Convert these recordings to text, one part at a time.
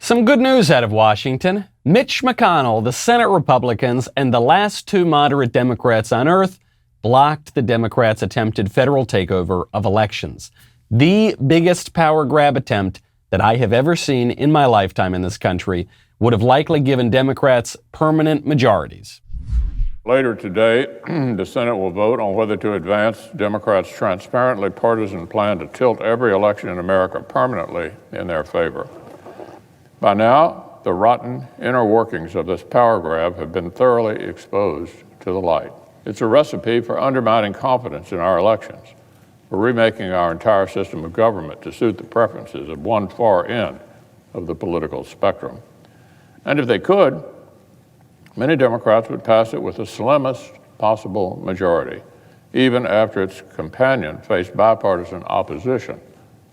Some good news out of Washington. Mitch McConnell, the Senate Republicans, and the last two moderate Democrats on earth blocked the Democrats' attempted federal takeover of elections. The biggest power grab attempt that I have ever seen in my lifetime in this country would have likely given Democrats permanent majorities. Later today, the Senate will vote on whether to advance Democrats' transparently partisan plan to tilt every election in America permanently in their favor. By now, the rotten inner workings of this power grab have been thoroughly exposed to the light. It's a recipe for undermining confidence in our elections, for remaking our entire system of government to suit the preferences of one far end of the political spectrum. And if they could, many Democrats would pass it with the slimmest possible majority, even after its companion faced bipartisan opposition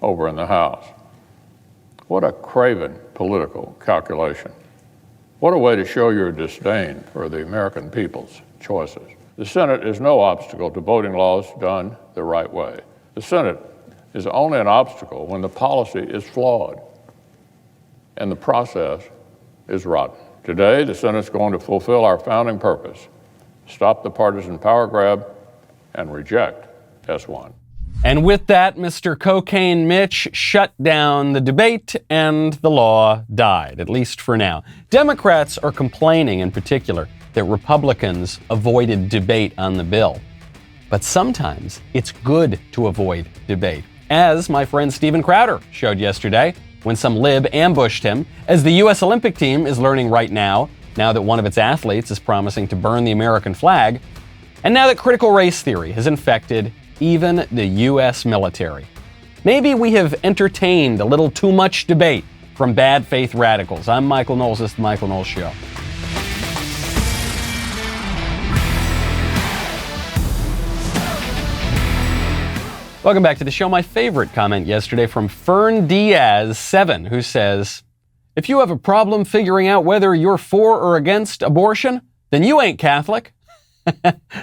over in the House. What a craven political calculation. What a way to show your disdain for the American people's choices. The Senate is no obstacle to voting laws done the right way. The Senate is only an obstacle when the policy is flawed and the process is rotten. Today, the Senate's going to fulfill our founding purpose, stop the partisan power grab and reject S1. And with that, Mr. Cocaine Mitch shut down the debate and the law died, at least for now. Democrats are complaining in particular that Republicans avoided debate on the bill. But sometimes it's good to avoid debate, as my friend Steven Crowder showed yesterday when some lib ambushed him, as the US Olympic team is learning right now that one of its athletes is promising to burn the American flag, and now that critical race theory has infected even the US military. Maybe we have entertained a little too much debate from bad faith radicals. I'm Michael Knowles. This is The Michael Knowles Show. Welcome back to the show. My favorite comment yesterday from Fern Diaz 7, who says, if you have a problem figuring out whether you're for or against abortion, then you ain't Catholic.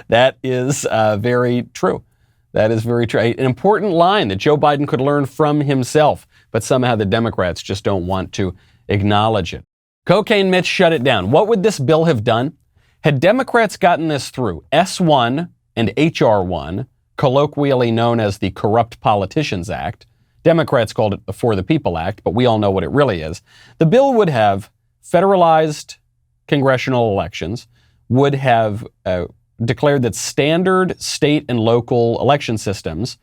That is very true. That is very true. An important line that Joe Biden could learn from himself, but somehow the Democrats just don't want to acknowledge it. Cocaine Mitch shut it down. What would this bill have done? Had Democrats gotten this through, S1 and HR1, colloquially known as the Corrupt Politicians Act, Democrats called it the For the People Act, but we all know what it really is. The bill would have federalized congressional elections, would have declared that standard state and local election systems,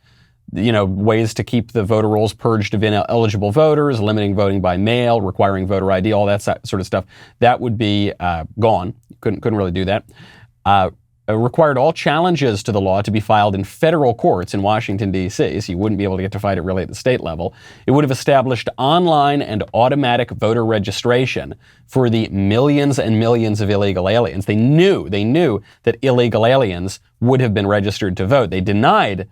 ways to keep the voter rolls purged of ineligible voters, limiting voting by mail, requiring voter ID, all that sort of stuff, that would be gone. Couldn't really do that. Required all challenges to the law to be filed in federal courts in Washington, D.C., so you wouldn't be able to get to fight it really at the state level. It would have established online and automatic voter registration for the millions and millions of illegal aliens. They knew that illegal aliens would have been registered to vote. They denied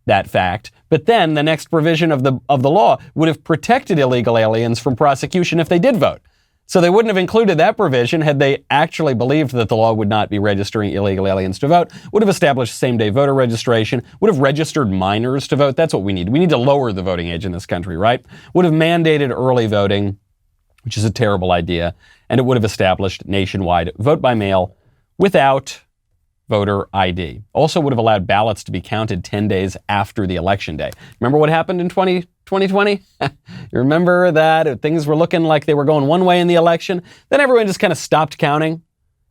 that fact, but then the next provision of the law would have protected illegal aliens from prosecution if they did vote. So they wouldn't have included that provision had they actually believed that the law would not be registering illegal aliens to vote, would have established same-day voter registration, would have registered minors to vote. That's what we need. We need to lower the voting age in this country, right? Would have mandated early voting, which is a terrible idea, and it would have established nationwide vote by mail without voter ID. Also would have allowed ballots to be counted 10 days after the election day. Remember what happened in 2020? You remember that things were looking like they were going one way in the election? Then everyone just kind of stopped counting.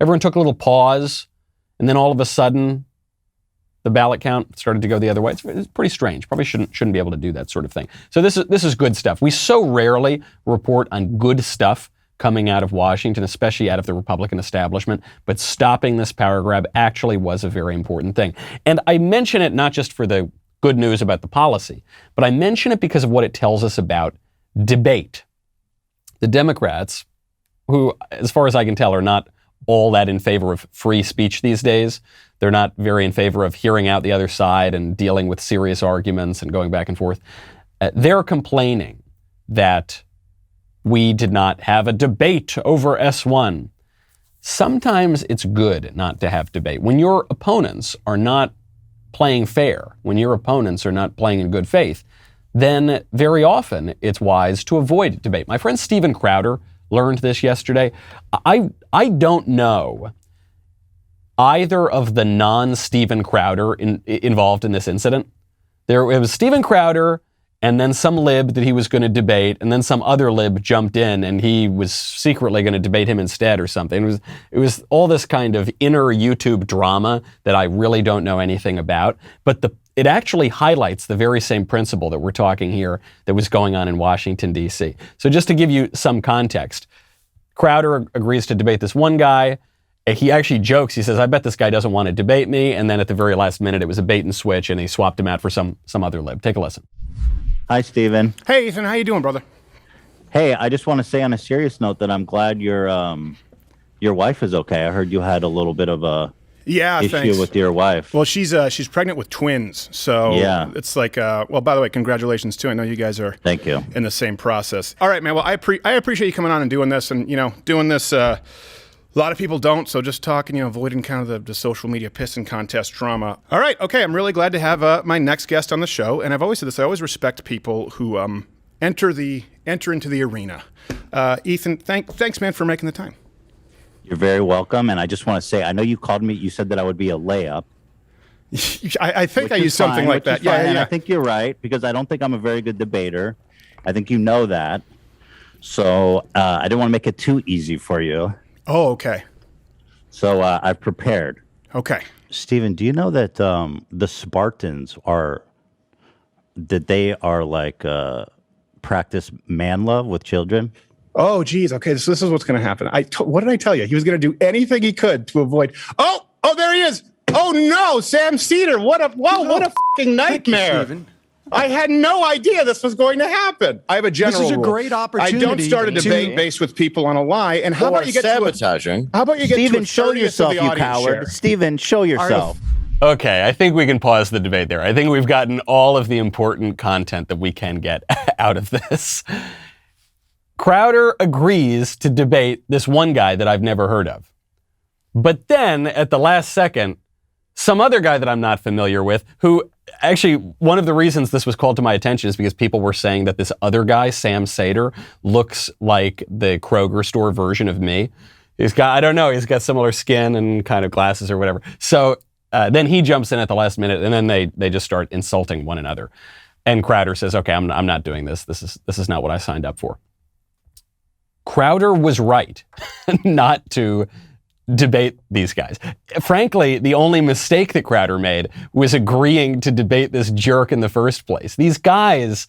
Everyone took a little pause, and then all of a sudden, the ballot count started to go the other way. It's pretty strange. Probably shouldn't be able to do that sort of thing. So this is good stuff. We so rarely report on good stuff coming out of Washington, especially out of the Republican establishment, but stopping this power grab actually was a very important thing. And I mention it not just for the good news about the policy, but I mention it because of what it tells us about debate. The Democrats, who, as far as I can tell, are not all that in favor of free speech these days. They're not very in favor of hearing out the other side and dealing with serious arguments and going back and forth. They're complaining that we did not have a debate over S1. Sometimes it's good not to have debate. When your opponents are not playing fair, when your opponents are not playing in good faith, then very often it's wise to avoid debate. My friend Steven Crowder learned this yesterday. I don't know either of the non-Steven Crowder involved in this incident. It was Steven Crowder and then some lib that he was going to debate, and then some other lib jumped in and he was secretly going to debate him instead or something. It was all this kind of inner YouTube drama that I really don't know anything about, but it actually highlights the very same principle that we're talking here that was going on in Washington, D.C. So just to give you some context, Crowder agrees to debate this one guy. He actually jokes. He says, I bet this guy doesn't want to debate me. And then at the very last minute, it was a bait and switch, and he swapped him out for some other lib. Take a listen. Hi, Steven. Hey, Ethan. How you doing, brother? Hey, I just want to say on a serious note that I'm glad your wife is okay. I heard you had a little bit of a issue with your wife. Well, she's pregnant with twins, so yeah. It's like well, by the way, congratulations too. I know you guys are Thank you. in the same process. All right, man. Well, I appreciate you coming on and doing this, and doing this. A lot of people don't, so just talking, avoiding kind of the social media pissing contest drama. All right, okay, I'm really glad to have my next guest on the show, and I've always said this, I always respect people who enter into the arena. Ethan, thanks, man, for making the time. You're very welcome, and I just want to say, I know you called me, you said that I would be a layup. I think I used something like that. Yeah. And I think you're right, because I don't think I'm a very good debater. I think you know that. So I didn't want to make it too easy for you. Oh, okay. So I've prepared. Okay. Steven, do you know that the Spartans are like practice man love with children? Oh, geez. Okay, so this is what's going to happen. What did I tell you? He was going to do anything he could to avoid. Oh, there he is. Oh no, Sam Cedar. What a fucking nightmare. Thank you, I had no idea this was going to happen. I have a general This is a rule. great opportunity. I don't start a debate based with people on a lie. And how about you get sabotaging? How about you get Steven, to show yourself, you coward. Steven, show yourself. Okay, I think we can pause the debate there. I think we've gotten all of the important content that we can get out of this. Crowder agrees to debate this one guy that I've never heard of. But then, at the last second, some other guy that I'm not familiar with, who actually, one of the reasons this was called to my attention is because people were saying that this other guy, Sam Sater, looks like the Kroger store version of me. He's got similar skin and kind of glasses or whatever. So then he jumps in at the last minute, and then they just start insulting one another. And Crowder says, okay, I'm not doing this. This is not what I signed up for. Crowder was right not to debate these guys. Frankly, the only mistake that Crowder made was agreeing to debate this jerk in the first place. These guys,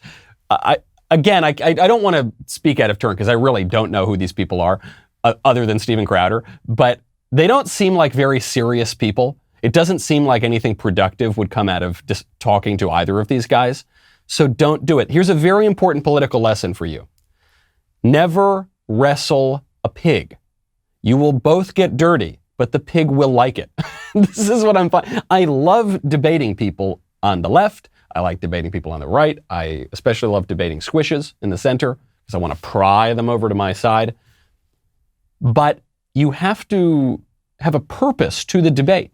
I don't want to speak out of turn because I really don't know who these people are other than Steven Crowder, but they don't seem like very serious people. It doesn't seem like anything productive would come out of just talking to either of these guys. So don't do it. Here's a very important political lesson for you. Never wrestle a pig. You will both get dirty, but the pig will like it. This is what I'm finding. I love debating people on the left. I like debating people on the right. I especially love debating squishes in the center because I want to pry them over to my side. But you have to have a purpose to the debate.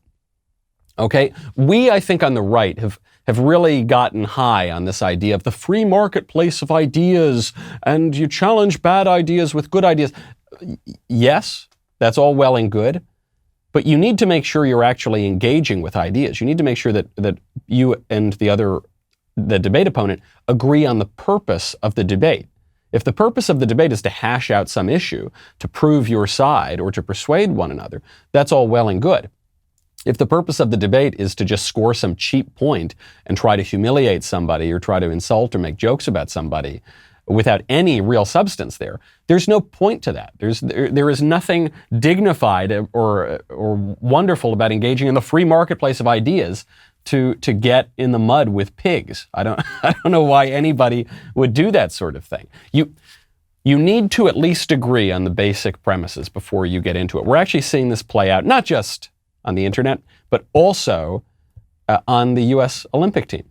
Okay? We, I think, on the right have really gotten high on this idea of the free marketplace of ideas, and you challenge bad ideas with good ideas. Yes, that's all well and good, but you need to make sure you're actually engaging with ideas. You need to make sure that you and the debate opponent agree on the purpose of the debate. If the purpose of the debate is to hash out some issue, to prove your side or to persuade one another, that's all well and good. If the purpose of the debate is to just score some cheap point and try to humiliate somebody or try to insult or make jokes about somebody without any real substance there's no point to that. There is nothing dignified or wonderful about engaging in the free marketplace of ideas to get in the mud with pigs. I don't know why anybody would do that sort of thing. You need to at least agree on the basic premises before you get into it. We're actually seeing this play out, not just on the internet, but also on the US Olympic team.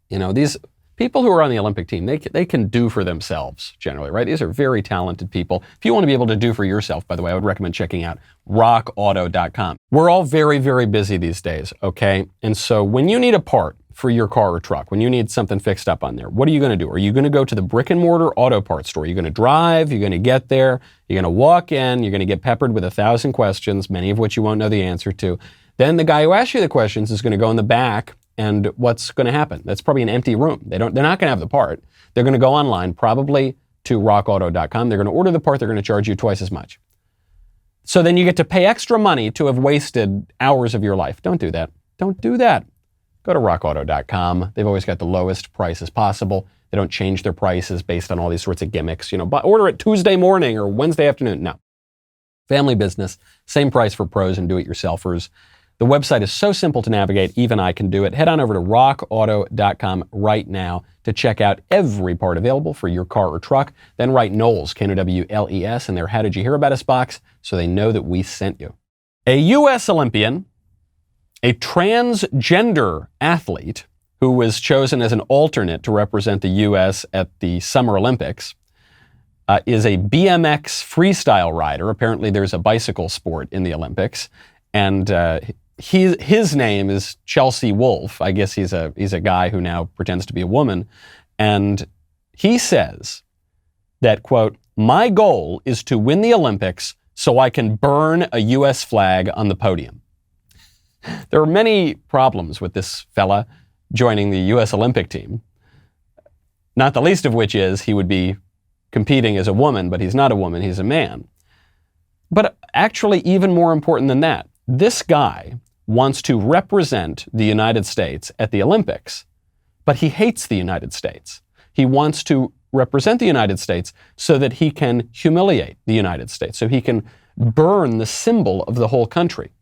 These people who are on the Olympic team, they can do for themselves generally, right? These are very talented people. If you want to be able to do for yourself, by the way, I would recommend checking out rockauto.com. We're all very, very busy these days, okay? And so when you need a part, for your car or truck, when you need something fixed up on there, what are you going to do? Are you going to go to the brick and mortar auto parts store? You're going to drive, you're going to get there, you're going to walk in, you're going to get peppered with 1,000 questions, many of which you won't know the answer to. Then the guy who asks you the questions is going to go in the back, and what's going to happen? That's probably an empty room. They're not going to have the part. They're going to go online, probably to rockauto.com. They're going to order the part. They're going to charge you twice as much. So then you get to pay extra money to have wasted hours of your life. Don't do that. Don't do that. Go to rockauto.com. They've always got the lowest prices possible. They don't change their prices based on all these sorts of gimmicks. But order it Tuesday morning or Wednesday afternoon. No. Family business, same price for pros and do-it-yourselfers. The website is so simple to navigate, even I can do it. Head on over to rockauto.com right now to check out every part available for your car or truck. Then write Knowles, Knowles, in their How Did You Hear About Us box so they know that we sent you. A US Olympian, a transgender athlete who was chosen as an alternate to represent the U.S. at the Summer Olympics, is a BMX freestyle rider. Apparently there's a bicycle sport in the Olympics. And his name is Chelsea Wolfe. I guess he's a guy who now pretends to be a woman. And he says that, quote, "My goal is to win the Olympics so I can burn a U.S. flag on the podium." There are many problems with this fella joining the U.S. Olympic team, not the least of which is he would be competing as a woman, but he's not a woman, he's a man. But actually, even more important than that, this guy wants to represent the United States at the Olympics, but he hates the United States. He wants to represent the United States so that he can humiliate the United States, so he can burn the symbol of the whole country.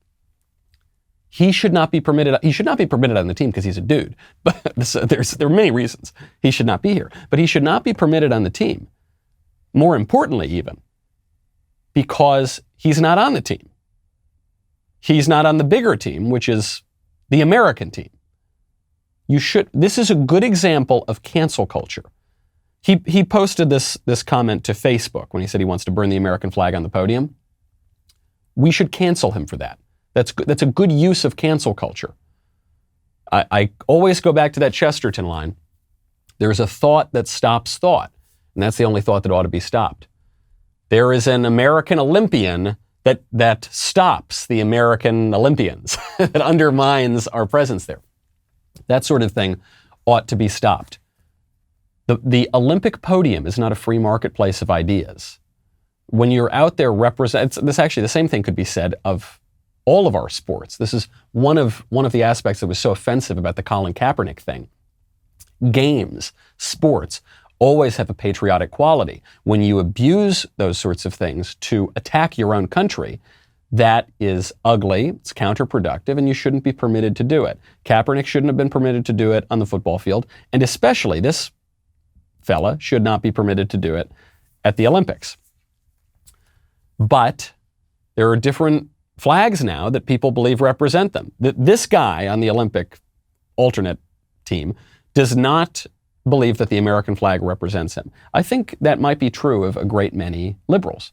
He should not be permitted on the team because he's a dude. But there are many reasons he should not be here. But he should not be permitted on the team. More importantly, even, because he's not on the team. He's not on the bigger team, which is the American team. This is a good example of cancel culture. He posted this comment to Facebook when he said he wants to burn the American flag on the podium. We should cancel him for that. That's a good use of cancel culture. I always go back to that Chesterton line. There's a thought that stops thought, and that's the only thought that ought to be stopped. There is an American Olympian that stops the American Olympians, that undermines our presence there. That sort of thing ought to be stopped. The Olympic podium is not a free marketplace of ideas. When you're out there the same thing could be said of all of our sports. This is one of the aspects that was so offensive about the Colin Kaepernick thing. Games, sports, always have a patriotic quality. When you abuse those sorts of things to attack your own country, that is ugly, it's counterproductive, and you shouldn't be permitted to do it. Kaepernick shouldn't have been permitted to do it on the football field, and especially this fella should not be permitted to do it at the Olympics. But there are different flags now that people believe represent them. This guy on the Olympic alternate team does not believe that the American flag represents him. I think that might be true of a great many liberals.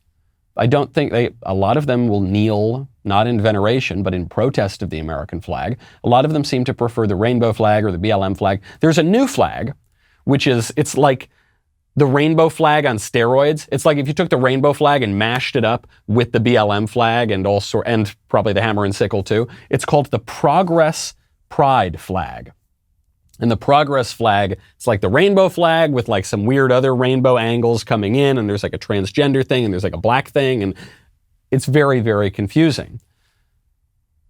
I don't think a lot of them will kneel, not in veneration, but in protest of the American flag. A lot of them seem to prefer the rainbow flag or the BLM flag. There's a new flag, it's like the rainbow flag on steroids. It's like if you took the rainbow flag and mashed it up with the BLM flag and probably the hammer and sickle too. It's called the Progress Pride flag. And the Progress flag, it's like the rainbow flag with like some weird other rainbow angles coming in, and there's like a transgender thing, and there's like a black thing, and it's very, very confusing.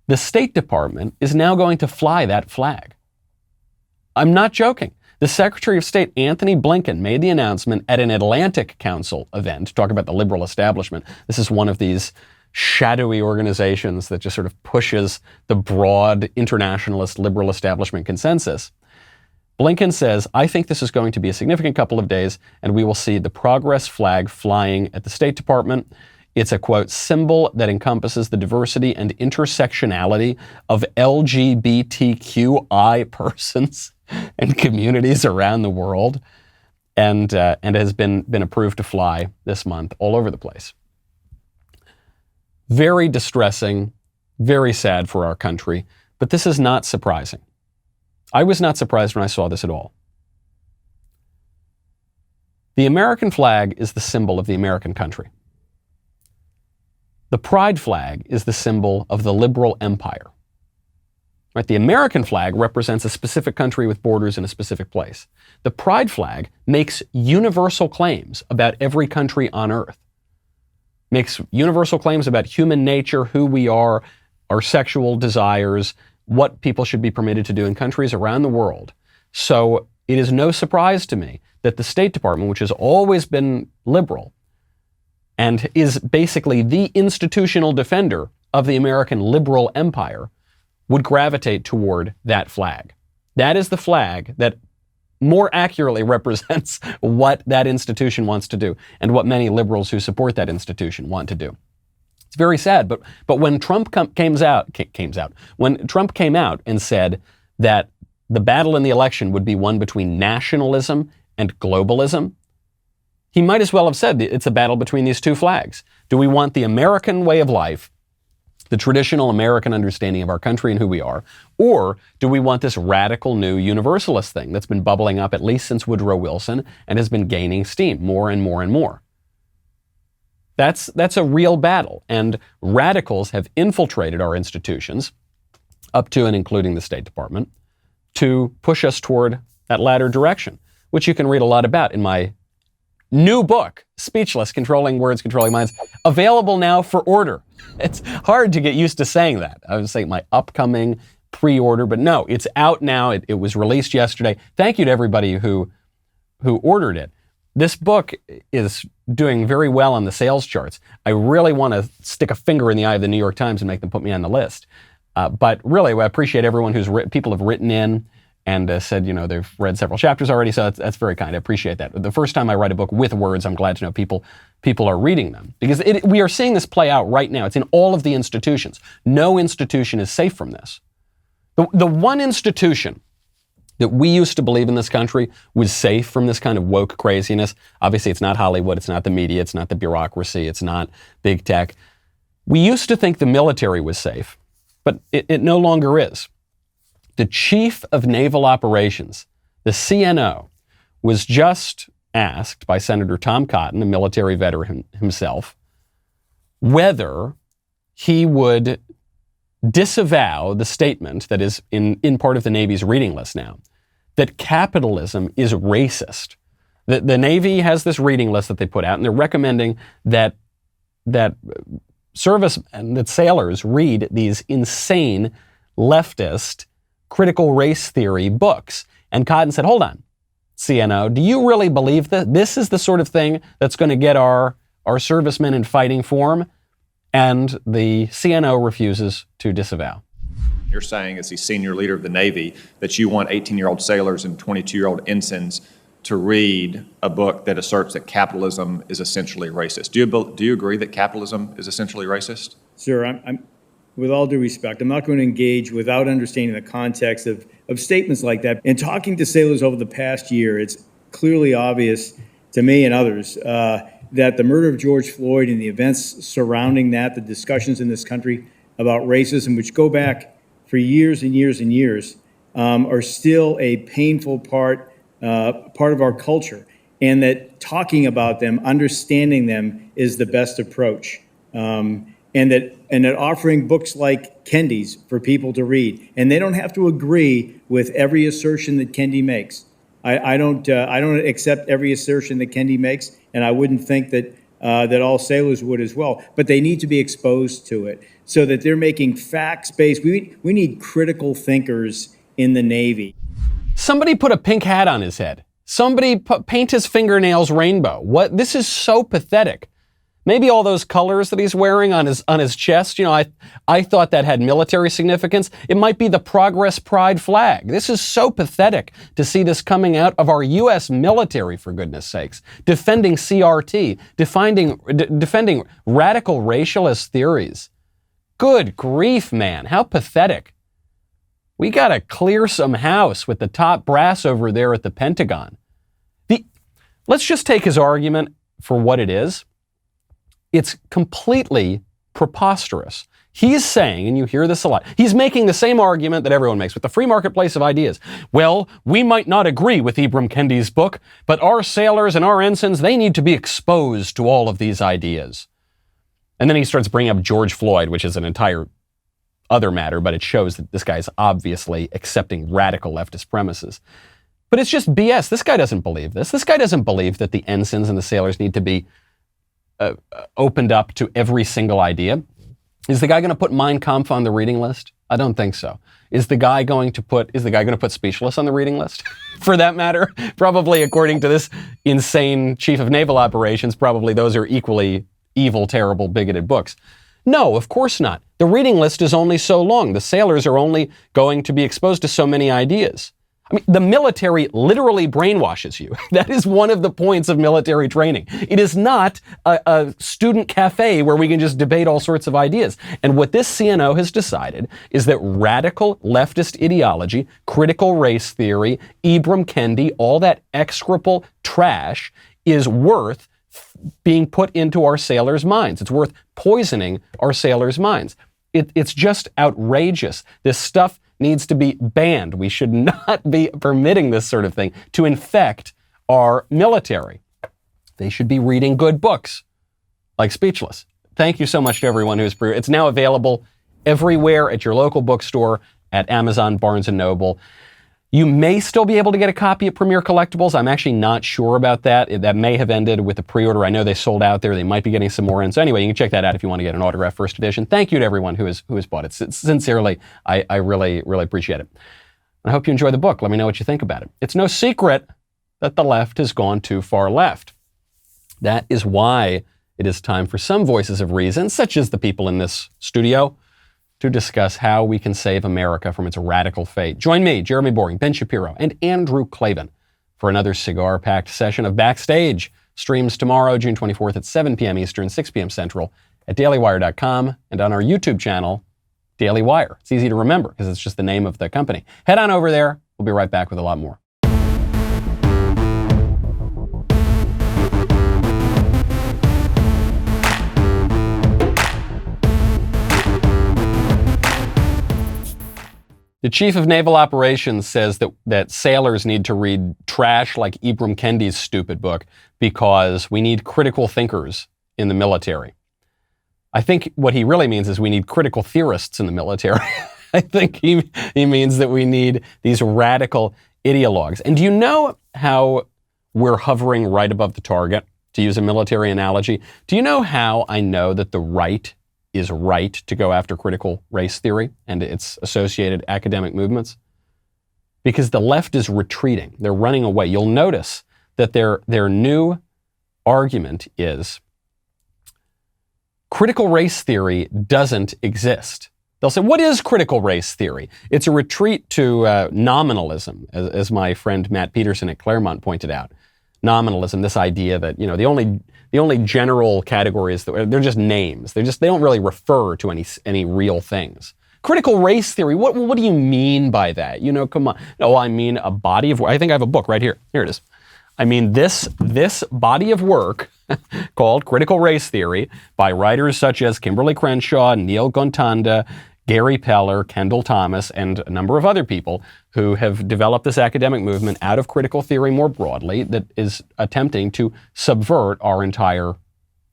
The State Department is now going to fly that flag. I'm not joking. The Secretary of State, Anthony Blinken, made the announcement at an Atlantic Council event to talk about the liberal establishment. This is one of these shadowy organizations that just sort of pushes the broad internationalist liberal establishment consensus. Blinken says, "I think this is going to be a significant couple of days, and we will see the Progress flag flying at the State Department. It's a, quote, symbol that encompasses the diversity and intersectionality of LGBTQI persons and communities around the world, and has been approved to fly this month all over the place." Very distressing, very sad for our country, but this is not surprising. I was not surprised when I saw this at all. The American flag is the symbol of the American country. The pride flag is the symbol of the liberal empire. Right? The American flag represents a specific country with borders in a specific place. The pride flag makes universal claims about every country on earth. Makes universal claims about human nature, who we are, our sexual desires, what people should be permitted to do in countries around the world. So it is no surprise to me that the State Department, which has always been liberal and is basically the institutional defender of the American liberal empire, would gravitate toward that flag. That is the flag that more accurately represents what that institution wants to do and what many liberals who support that institution want to do. It's very sad, but when Trump came out and said that the battle in the election would be one between nationalism and globalism, he might as well have said it's a battle between these two flags. Do we want the American way of life, the traditional American understanding of our country and who we are, or do we want this radical new universalist thing that's been bubbling up at least since Woodrow Wilson and has been gaining steam more and more and more? That's a real battle, and radicals have infiltrated our institutions, up to and including the State Department, to push us toward that latter direction, which you can read a lot about in my new book, Speechless, Controlling Words, Controlling Minds, available now for order. It's hard to get used to saying that. I would say my upcoming pre-order, but no, it's out now. It was released yesterday. Thank you to everybody who ordered it. This book is doing very well on the sales charts. I really want to stick a finger in the eye of the New York Times and make them put me on the list. But really, I appreciate everyone people have written in and said, they've read several chapters already, so that's very kind. I appreciate that. The first time I write a book with words, I'm glad to know people are reading them. Because we are seeing this play out right now. It's in all of the institutions. No institution is safe from this. The one institution that we used to believe in this country was safe from this kind of woke craziness. Obviously, it's not Hollywood, it's not the media, it's not the bureaucracy, it's not big tech. We used to think the military was safe, but it no longer is. The Chief of Naval Operations, the CNO, was just asked by Senator Tom Cotton, a military veteran himself, whether he would disavow the statement that is in part of the Navy's reading list now, that capitalism is racist. The Navy has this reading list that they put out, and they're recommending that servicemen, that sailors read these insane leftist critical race theory books. And Cotton said, hold on, CNO, do you really believe that this is the sort of thing that's going to get our servicemen in fighting form? And the CNO refuses to disavow. You're saying, as the senior leader of the Navy, that you want 18-year-old sailors and 22-year-old ensigns to read a book that asserts that capitalism is essentially racist. Do you agree that capitalism is essentially racist? Sir, I'm with all due respect, I'm not going to engage without understanding the context of statements like that. In talking to sailors over the past year, it's clearly obvious to me and others that the murder of George Floyd and the events surrounding that, the discussions in this country about racism, which go back for years and years and years, are still a painful part of our culture, and that talking about them, understanding them, is the best approach. And that offering books like Kendi's for people to read, and they don't have to agree with every assertion that Kendi makes. I don't accept every assertion that Kendi makes, and I wouldn't think that all sailors would as well. But they need to be exposed to it so that they're making facts-based. We need critical thinkers in the Navy. Somebody put a pink hat on his head. Somebody paint his fingernails rainbow. What? This is so pathetic. Maybe all those colors that he's wearing on his chest, I thought that had military significance. It might be the Progress Pride flag. This is so pathetic to see this coming out of our U.S. military, for goodness sakes, defending CRT, defending radical racialist theories. Good grief, man. How pathetic. We got to clear some house with the top brass over there at the Pentagon. Let's just take his argument for what it is. It's completely preposterous. He's saying, and you hear this a lot, he's making the same argument that everyone makes with the free marketplace of ideas. Well, we might not agree with Ibram Kendi's book, but our sailors and our ensigns, they need to be exposed to all of these ideas. And then he starts bringing up George Floyd, which is an entire other matter, but it shows that this guy's obviously accepting radical leftist premises. But it's just BS. This guy doesn't believe this. This guy doesn't believe that the ensigns and the sailors need to be opened up to every single idea. Is the guy going to put Mein Kampf on the reading list? I don't think so. Is the guy going to put Speechless on the reading list? For that matter, probably according to this insane Chief of Naval Operations, probably those are equally evil, terrible, bigoted books. No, of course not. The reading list is only so long. The sailors are only going to be exposed to so many ideas. I mean, the military literally brainwashes you. That is one of the points of military training. It is not a student cafe where we can just debate all sorts of ideas. And what this CNO has decided is that radical leftist ideology, critical race theory, Ibram Kendi, all that execrable trash is worth being put into our sailors' minds. It's worth poisoning our sailors' minds. It's just outrageous. This stuff needs to be banned. We should not be permitting this sort of thing to infect our military. They should be reading good books, like Speechless. Thank you so much to everyone who's it's now available everywhere at your local bookstore, at Amazon, Barnes & Noble. You may still be able to get a copy at Premier Collectibles. I'm actually not sure about that. That may have ended with the pre-order. I know they sold out there. They might be getting some more in. So anyway, you can check that out if you want to get an autographed first edition. Thank you to everyone who has bought it. Sincerely, I really, really appreciate it. I hope you enjoy the book. Let me know what you think about it. It's no secret that the left has gone too far left. That is why it is time for some voices of reason, such as the people in this studio, to discuss how we can save America from its radical fate. Join me, Jeremy Boring, Ben Shapiro, and Andrew Klavan for another cigar-packed session of Backstage. Streams tomorrow, June 24th at 7 p.m. Eastern, 6 p.m. Central at dailywire.com and on our YouTube channel, Daily Wire. It's easy to remember because it's just the name of the company. Head on over there. We'll be right back with a lot more. The Chief of Naval Operations says that sailors need to read trash like Ibram Kendi's stupid book because we need critical thinkers in the military. I think what he really means is we need critical theorists in the military. I think he means that we need these radical ideologues. And do you know how we're hovering right above the target, to use a military analogy? Do you know how I know that the right is right to go after critical race theory and its associated academic movements? Because the left is retreating. They're running away. You'll notice that their new argument is critical race theory doesn't exist. They'll say, what is critical race theory? It's a retreat to nominalism, as my friend Matt Peterson at Claremont pointed out. Nominalism, this idea that, you know, the only general categories that they're just names. They don't really refer to any real things. Critical race theory. What do you mean by that? You know, come on. No, I mean a body of work. I think I have a book right here. Here it is. I mean this body of work called Critical Race Theory by writers such as Kimberly Crenshaw, Neil Gontanda, Gary Peller, Kendall Thomas, and a number of other people who have developed this academic movement out of critical theory more broadly that is attempting to subvert our entire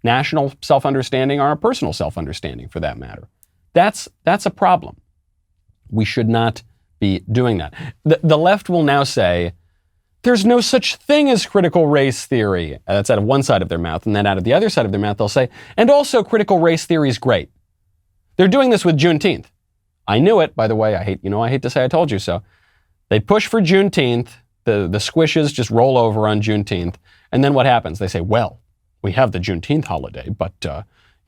national self-understanding, our personal self-understanding for that matter. That's a problem. We should not be doing that. The left will now say, there's no such thing as critical race theory. That's out of one side of their mouth. And then out of the other side of their mouth, they'll say, and also critical race theory is great. They're doing this with Juneteenth. I knew it, by the way. I hate to say I told you so. They push for Juneteenth. The squishes just roll over on Juneteenth. And then what happens? They say, well, we have the Juneteenth holiday, but,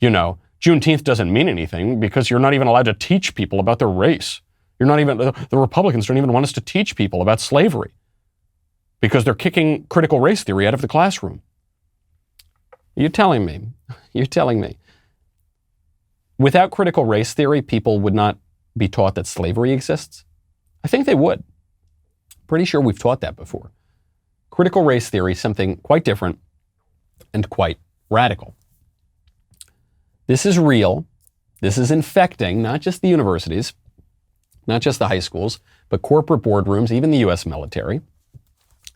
Juneteenth doesn't mean anything because you're not even allowed to teach people about their race. The Republicans don't even want us to teach people about slavery because they're kicking critical race theory out of the classroom. You're telling me. Without critical race theory, people would not be taught that slavery exists? I think they would. Pretty sure we've taught that before. Critical race theory is something quite different and quite radical. This is real. This is infecting not just the universities, not just the high schools, but corporate boardrooms, even the U.S. military.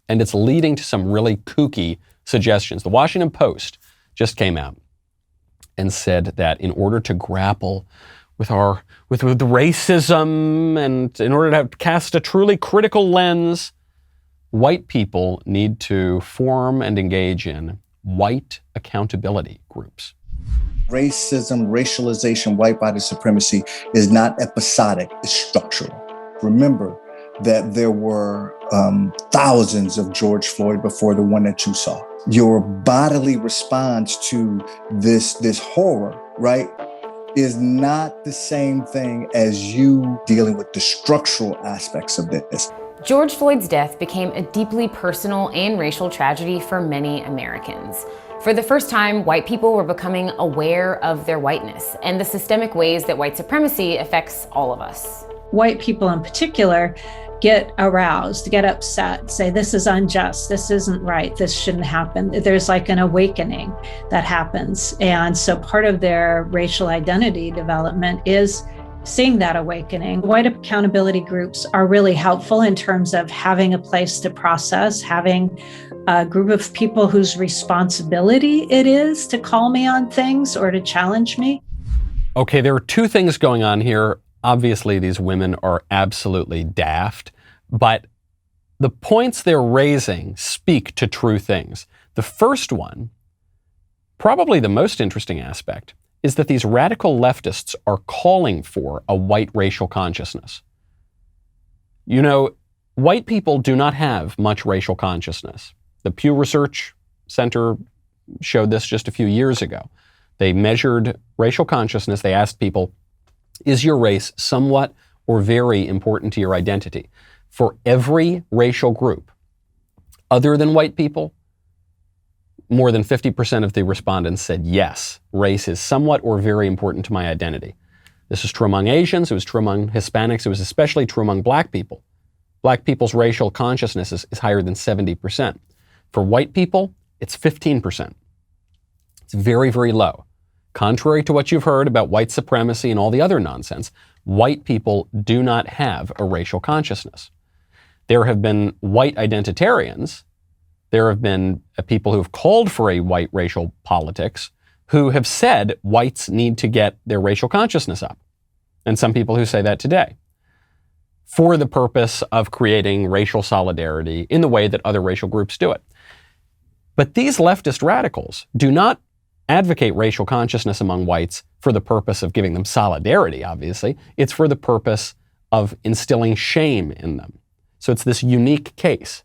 And it's leading to some really kooky suggestions. The Washington Post just came out and said that in order to grapple with the racism and in order to cast a truly critical lens, white people need to form and engage in white accountability groups. Racism, racialization, white body supremacy is not episodic, it's structural. Remember that there were thousands of George Floyd before the one that you saw. Your bodily response to this horror, right, is not the same thing as you dealing with the structural aspects of this. George Floyd's death became a deeply personal and racial tragedy for many Americans. For the first time, white people were becoming aware of their whiteness and the systemic ways that white supremacy affects all of us. White people in particular get aroused, get upset, say this is unjust, this isn't right, this shouldn't happen. There's like an awakening that happens. And so part of their racial identity development is seeing that awakening. White accountability groups are really helpful in terms of having a place to process, having a group of people whose responsibility it is to call me on things or to challenge me. Okay, there are two things going on here. Obviously, these women are absolutely daft, but the points they're raising speak to true things. The first one, probably the most interesting aspect, is that these radical leftists are calling for a white racial consciousness. You know, white people do not have much racial consciousness. The Pew Research Center showed this just a few years ago. They measured racial consciousness. They asked people, is your race somewhat or very important to your identity? For every racial group, other than white people, more than 50% of the respondents said, yes, race is somewhat or very important to my identity. This is true among Asians, it was true among Hispanics, it was especially true among black people. Black people's racial consciousness is higher than 70%. For white people, it's 15%. It's very, very low. Contrary to what you've heard about white supremacy and all the other nonsense, white people do not have a racial consciousness. There have been white identitarians, there have been people who have called for a white racial politics who have said whites need to get their racial consciousness up. And some people who say that today for the purpose of creating racial solidarity in the way that other racial groups do it. But these leftist radicals do not advocate racial consciousness among whites for the purpose of giving them solidarity, obviously. It's for the purpose of instilling shame in them. So it's this unique case.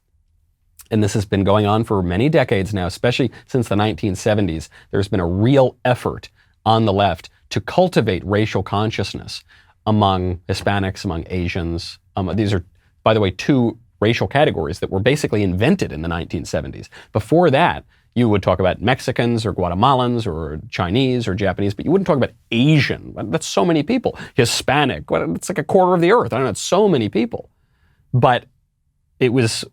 And this has been going on for many decades now, especially since the 1970s. There's been a real effort on the left to cultivate racial consciousness among Hispanics, among Asians. These are, by the way, two racial categories that were basically invented in the 1970s. Before that, you would talk about Mexicans or Guatemalans or Chinese or Japanese, but you wouldn't talk about Asian. That's so many people. Hispanic, it's like a quarter of the earth. I don't know, it's so many people. But it was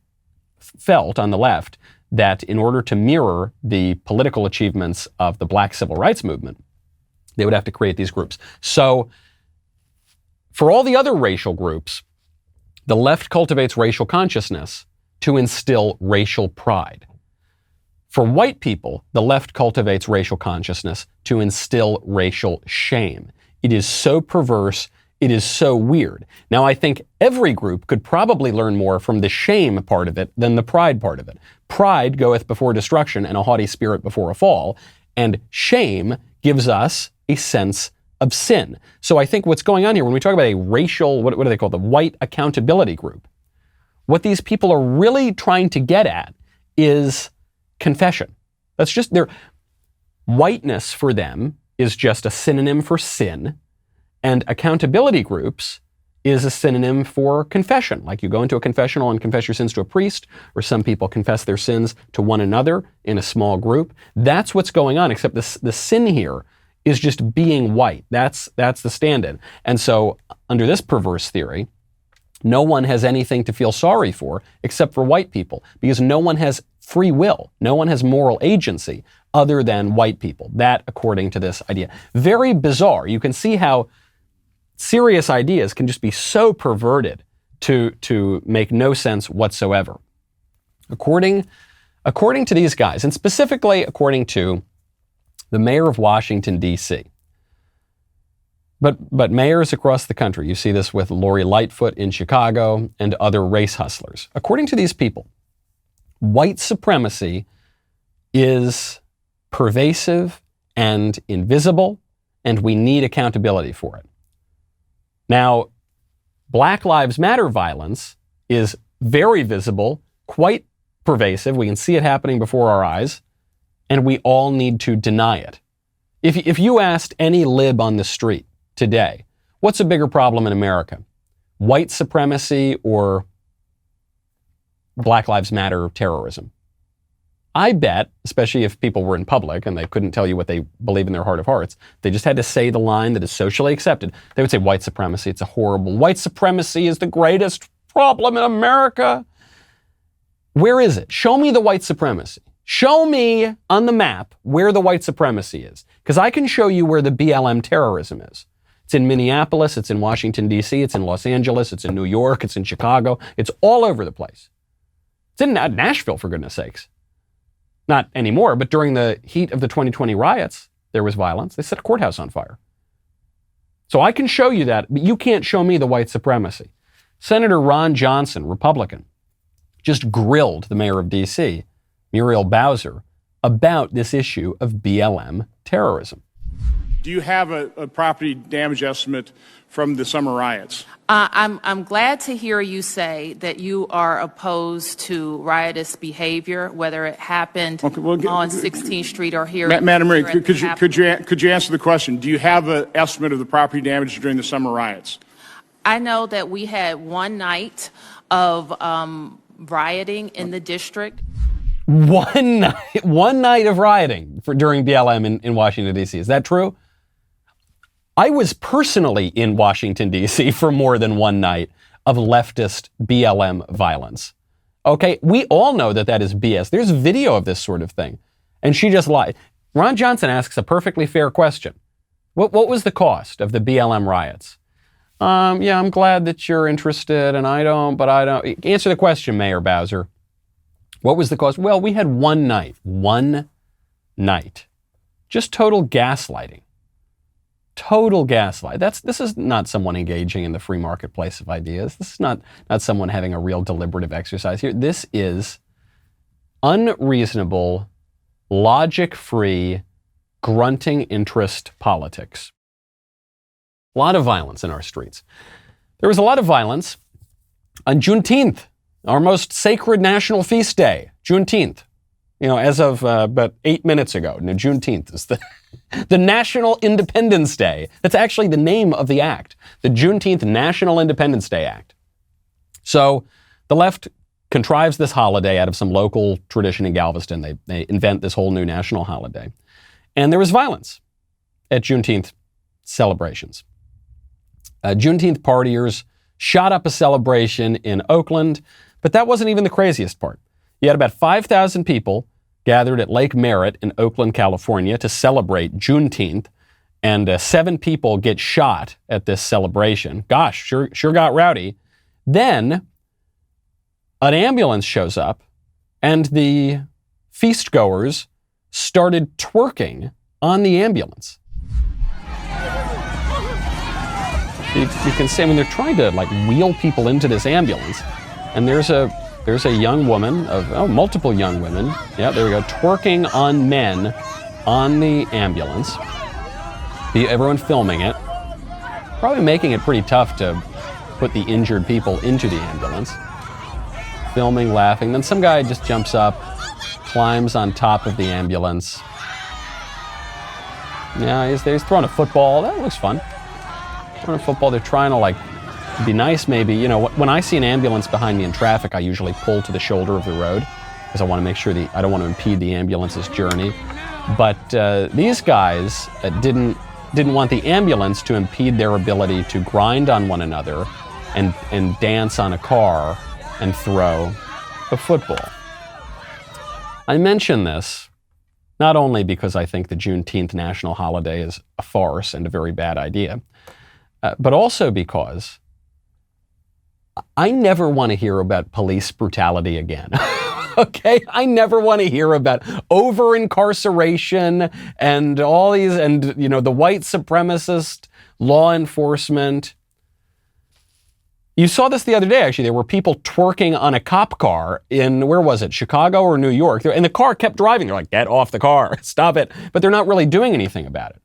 felt on the left that in order to mirror the political achievements of the Black Civil Rights Movement, they would have to create these groups. So for all the other racial groups, the left cultivates racial consciousness to instill racial pride. For white people, the left cultivates racial consciousness to instill racial shame. It is so perverse, it is so weird. Now, I think every group could probably learn more from the shame part of it than the pride part of it. Pride goeth before destruction and a haughty spirit before a fall, and shame gives us a sense of sin. So I think what's going on here, when we talk about a racial, what do they call it, the white accountability group, what these people are really trying to get at is confession. That's just their whiteness for them is just a synonym for sin, and accountability groups is a synonym for confession. Like you go into a confessional and confess your sins to a priest, or some people confess their sins to one another in a small group. That's what's going on, except the sin here is just being white. That's the stand-in. And so under this perverse theory, no one has anything to feel sorry for except for white people, because no one has free will. No one has moral agency other than white people. That, according to this idea. Very bizarre. You can see how serious ideas can just be so perverted to make no sense whatsoever. According to these guys, and specifically according to the mayor of Washington, D.C., but mayors across the country, you see this with Lori Lightfoot in Chicago and other race hustlers. According to these people, white supremacy is pervasive and invisible, and we need accountability for it. Now, Black Lives Matter violence is very visible, quite pervasive. We can see it happening before our eyes, and we all need to deny it. If you asked any lib on the street today, what's a bigger problem in America? White supremacy or Black Lives Matter terrorism? I bet, especially if people were in public and they couldn't tell you what they believe in their heart of hearts, they just had to say the line that is socially accepted. They would say white supremacy, it's a horrible. White supremacy is the greatest problem in America. Where is it? Show me the white supremacy. Show me on the map where the white supremacy is. Because I can show you where the BLM terrorism is. It's in Minneapolis, it's in Washington, D.C., it's in Los Angeles, it's in New York, it's in Chicago. It's all over the place. It's in Nashville, for goodness sakes. Not anymore, but during the heat of the 2020 riots, there was violence. They set a courthouse on fire. So I can show you that, but you can't show me the white supremacy. Senator Ron Johnson, Republican, just grilled the mayor of D.C., Muriel Bowser, about this issue of BLM terrorism. Do you have a property damage estimate from the summer riots? I'm glad to hear you say that you are opposed to riotous behavior, whether it happened on 16th Street or here. Madam Mayor, could you answer the question? Do you have an estimate of the property damage during the summer riots? I know that we had one night of rioting in the district. One night of rioting during BLM in Washington, D.C. Is that true? I was personally in Washington, D.C. for more than one night of leftist BLM violence. Okay, we all know that that is BS. There's video of this sort of thing. And she just lied. Ron Johnson asks a perfectly fair question. What was the cost of the BLM riots? Yeah, I'm glad that you're interested, and I don't. Answer the question, Mayor Bowser. What was the cost? Well, we had one night. Just total gaslighting. Total gaslight. This is not someone engaging in the free marketplace of ideas. This is not someone having a real deliberative exercise here. This is unreasonable, logic-free, grunting interest politics. A lot of violence in our streets. There was a lot of violence on Juneteenth, our most sacred national feast day, Juneteenth. You know, as of about 8 minutes ago, Juneteenth is the National Independence Day. That's actually the name of the act, the Juneteenth National Independence Day Act. So the left contrives this holiday out of some local tradition in Galveston. They invent this whole new national holiday. And there was violence at Juneteenth celebrations. Juneteenth partiers shot up a celebration in Oakland, but that wasn't even the craziest part. You had about 5,000 people gathered at Lake Merritt in Oakland, California to celebrate Juneteenth, and 7 people get shot at this celebration. Gosh, sure got rowdy. Then an ambulance shows up, and the feastgoers started twerking on the ambulance. You can see, they're trying to wheel people into this ambulance, and there's a young woman multiple young women. Yeah, there we go, twerking on men on the ambulance. Everyone filming it, probably making it pretty tough to put the injured people into the ambulance. Filming, laughing. Then some guy just jumps up, climbs on top of the ambulance. Yeah, he's throwing a football. That looks fun. Throwing a football. They're trying to be nice maybe. You know, when I see an ambulance behind me in traffic, I usually pull to the shoulder of the road because I want to make sure I don't want to impede the ambulance's journey. But these guys didn't want the ambulance to impede their ability to grind on one another and dance on a car and throw a football. I mention this Not only because I think the Juneteenth national holiday is a farce and a very bad idea, but also because I never want to hear about police brutality again. Okay? I never want to hear about over-incarceration and all these, and, the white supremacist law enforcement. You saw this the other day, actually. There were people twerking on a cop car in, where was it, Chicago or New York? And the car kept driving. They're like, get off the car, stop it. But they're not really doing anything about it.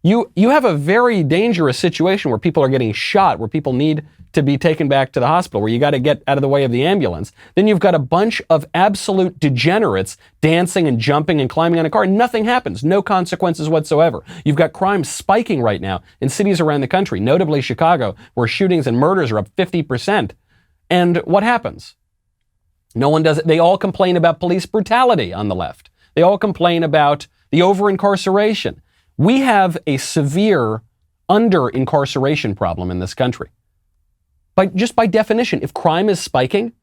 You have a very dangerous situation where people are getting shot, where people need to be taken back to the hospital, where you got to get out of the way of the ambulance. Then you've got a bunch of absolute degenerates dancing and jumping and climbing on a car. Nothing happens. No consequences whatsoever. You've got crime spiking right now in cities around the country, notably Chicago, where shootings and murders are up 50%. And what happens? No one does it. They all complain about police brutality on the left. They all complain about the over-incarceration. We have a severe under-incarceration problem in this country. Just by definition, if crime is spiking,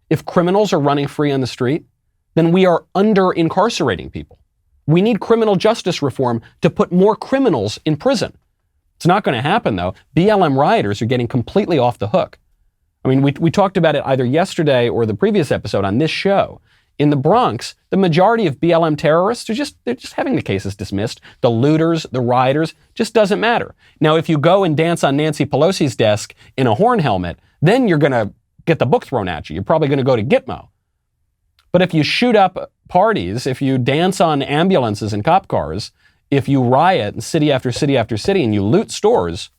if criminals are running free on the street, then we are under-incarcerating people. We need criminal justice reform to put more criminals in prison. It's not going to happen, though. BLM rioters are getting completely off the hook. I mean, we talked about it either yesterday or the previous episode on this show. In the Bronx, the majority of BLM terrorists they're just having the cases dismissed. The looters, the rioters, just doesn't matter. Now, if you go and dance on Nancy Pelosi's desk in a horn helmet, then you're going to get the book thrown at you. You're probably going to go to Gitmo. But if you shoot up parties, if you dance on ambulances and cop cars, if you riot in city after city after city and you loot stores,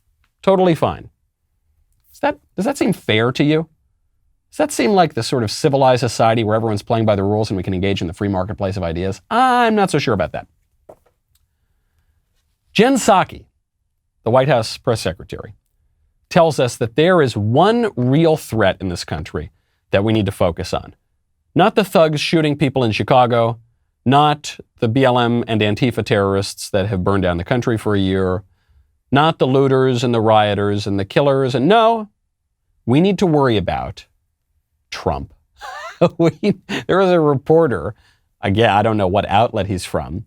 totally fine. Does that seem fair to you? Does that seem like the sort of civilized society where everyone's playing by the rules and we can engage in the free marketplace of ideas? I'm not so sure about that. Jen Psaki, the White House press secretary, tells us that there is one real threat in this country that we need to focus on. Not the thugs shooting people in Chicago, not the BLM and Antifa terrorists that have burned down the country for a year, not the looters and the rioters and the killers, and no, we need to worry about Trump. There was a reporter, again, I don't know what outlet he's from,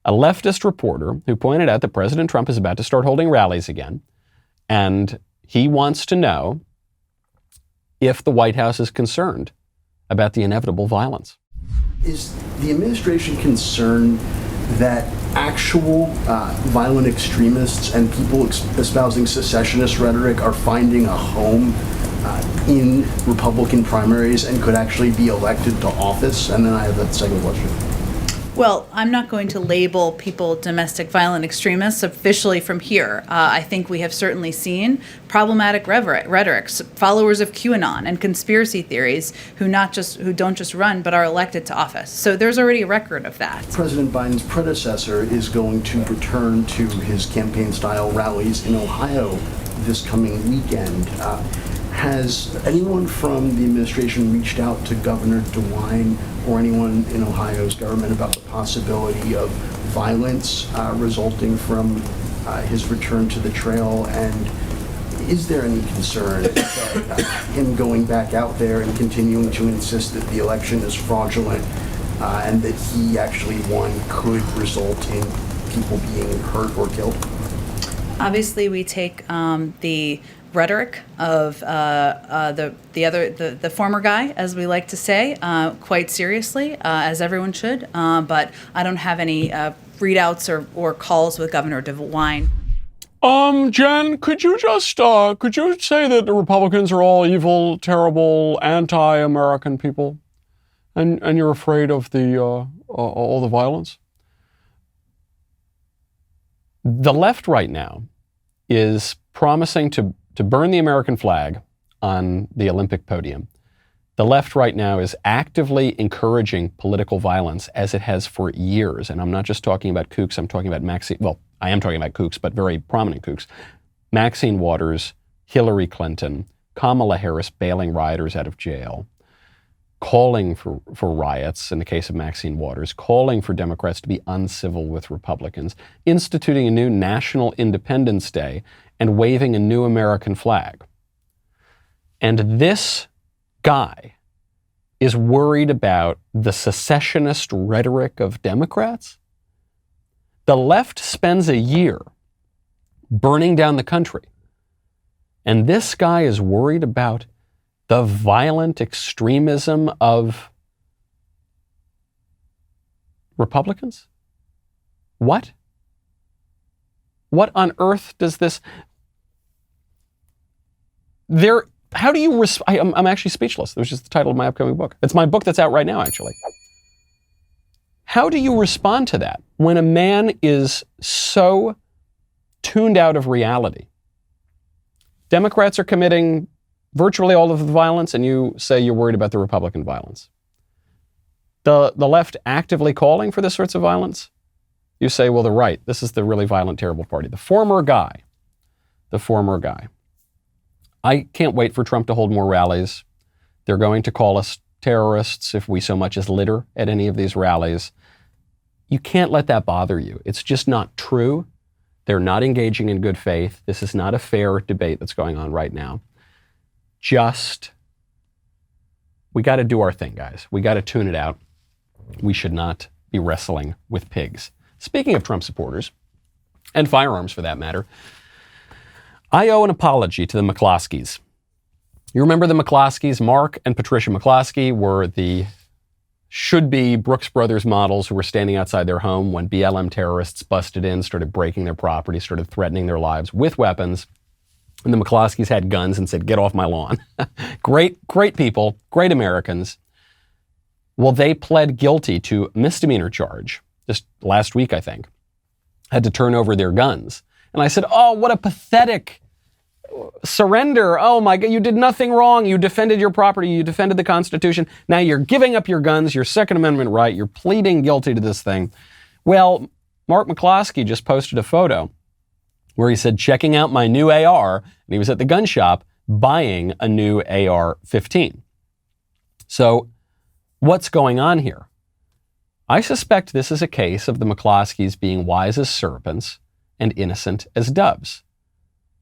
a leftist reporter who pointed out that President Trump is about to start holding rallies again, and he wants to know if the White House is concerned about the inevitable violence. Is the administration concerned that actual violent extremists and people espousing secessionist rhetoric are finding a home in Republican primaries and could actually be elected to office? And then I have that second question. Well, I'm not going to label people domestic violent extremists officially from here. I think we have certainly seen problematic rhetoric, followers of QAnon and conspiracy theories who don't just run but are elected to office. So there's already a record of that. President Biden's predecessor is going to return to his campaign-style rallies in Ohio this coming weekend. Has anyone from the administration reached out to Governor DeWine or anyone in Ohio's government about the possibility of violence resulting from his return to the trail? And is there any concern that him going back out there and continuing to insist that the election is fraudulent and that he actually won could result in people being hurt or killed? Obviously, we take the rhetoric of the former guy, as we like to say, quite seriously, as everyone should. But I don't have any readouts or calls with Governor DeWine. Jen, could you say that the Republicans are all evil, terrible, anti-American people, and you're afraid of all the violence? The left right now is promising to burn the American flag on the Olympic podium. The left right now is actively encouraging political violence as it has for years. And I'm not just talking about kooks, I'm talking about I am talking about kooks, but very prominent kooks. Maxine Waters, Hillary Clinton, Kamala Harris bailing rioters out of jail, calling for riots in the case of Maxine Waters, calling for Democrats to be uncivil with Republicans, instituting a new National Independence Day, and waving a new American flag. And this guy is worried about the secessionist rhetoric of Democrats? The left spends a year burning down the country, and this guy is worried about the violent extremism of Republicans? What? What on earth does this... How do you... I'm actually speechless. It was just the title of my upcoming book. It's my book that's out right now, actually. How do you respond to that when a man is so tuned out of reality? Democrats are committing virtually all of the violence, and you say you're worried about the Republican violence. The left actively calling for this sorts of violence, you say, well, the right, this is the really violent, terrible party. The former guy. I can't wait for Trump to hold more rallies. They're going to call us terrorists if we so much as litter at any of these rallies. You can't let that bother you. It's just not true. They're not engaging in good faith. This is not a fair debate that's going on right now. We got to do our thing, guys. We got to tune it out. We should not be wrestling with pigs. Speaking of Trump supporters, and firearms for that matter, I owe an apology to the McCloskeys. You remember the McCloskeys? Mark and Patricia McCloskey were the should-be Brooks Brothers models who were standing outside their home when BLM terrorists busted in, started breaking their property, started threatening their lives with weapons. And the McCloskeys had guns and said, "Get off my lawn." Great people, great Americans. Well, they pled guilty to a misdemeanor charge just last week, I think. Had to turn over their guns. And I said, oh, what a pathetic surrender. Oh my God, you did nothing wrong. You defended your property. You defended the Constitution. Now you're giving up your guns, your Second Amendment right. You're pleading guilty to this thing. Well, Mark McCloskey just posted a photo where he said, checking out my new AR, and he was at the gun shop buying a new AR-15. So what's going on here? I suspect this is a case of the McCloskeys being wise as serpents and innocent as doves.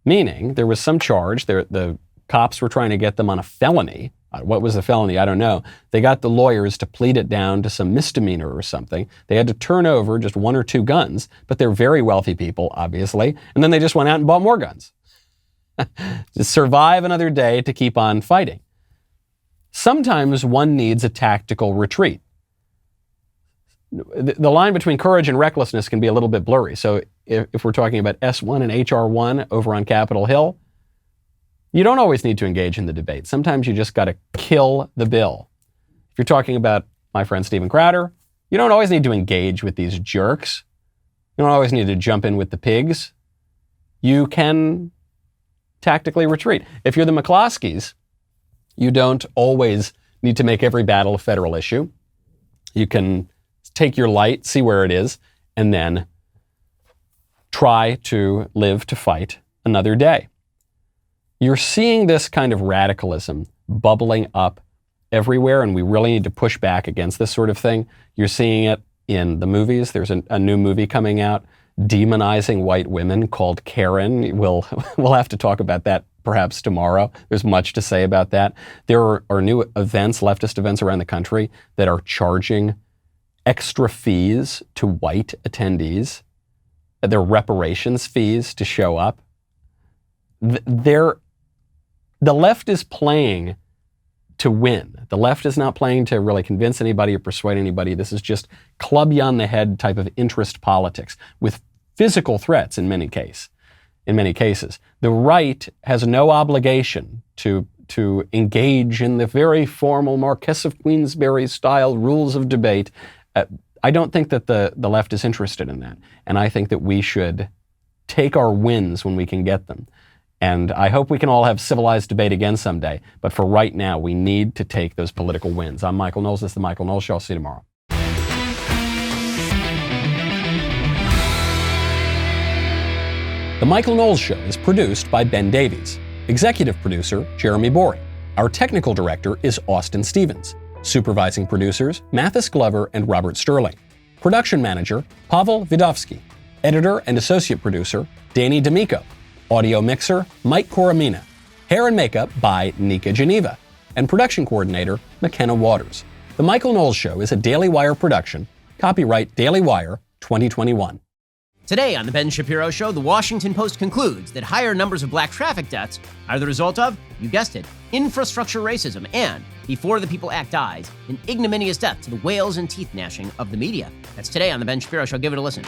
Meaning there was some charge, the cops were trying to get them on a felony. What was the felony? I don't know. They got the lawyers to plead it down to some misdemeanor or something. They had to turn over just one or two guns, but they're very wealthy people, obviously. And then they just went out and bought more guns. To survive another day to keep on fighting. Sometimes one needs a tactical retreat. The line between courage and recklessness can be a little bit blurry. So if we're talking about S1 and HR1 over on Capitol Hill, you don't always need to engage in the debate. Sometimes you just got to kill the bill. If you're talking about my friend Steven Crowder, you don't always need to engage with these jerks. You don't always need to jump in with the pigs. You can tactically retreat. If you're the McCloskeys, you don't always need to make every battle a federal issue. You can take your light, see where it is, and then try to live to fight another day. You're seeing this kind of radicalism bubbling up everywhere, and we really need to push back against this sort of thing. You're seeing it in the movies. There's a new movie coming out demonizing white women called Karen. We'll have to talk about that perhaps tomorrow. There's much to say about that. There are new events, leftist events around the country that are charging extra fees to white attendees. They're reparations fees to show up. The left is playing to win. The left is not playing to really convince anybody or persuade anybody. This is just club you on the head type of interest politics with physical threats in many cases. The right has no obligation to engage in the very formal Marquess of Queensberry style rules of debate. I don't think that the left is interested in that. And I think that we should take our wins when we can get them. And I hope we can all have civilized debate again someday. But for right now, we need to take those political wins. I'm Michael Knowles. This is The Michael Knowles Show. I'll see you tomorrow. The Michael Knowles Show is produced by Ben Davies. Executive producer, Jeremy Boring. Our technical director is Austin Stevens. Supervising producers, Mathis Glover and Robert Sterling. Production manager, Pavel Vidovsky. Editor and associate producer, Danny D'Amico. Audio mixer, Mike Coromina. Hair and makeup by Nika Geneva. And production coordinator, McKenna Waters. The Michael Knowles Show is a Daily Wire production. Copyright Daily Wire 2021. Today on The Ben Shapiro Show, the Washington Post concludes that higher numbers of black traffic deaths are the result of, you guessed it, infrastructure racism and, before the People Act dies, an ignominious death to the whales and teeth gnashing of the media. That's today on The Ben Shapiro Show. Give it a listen.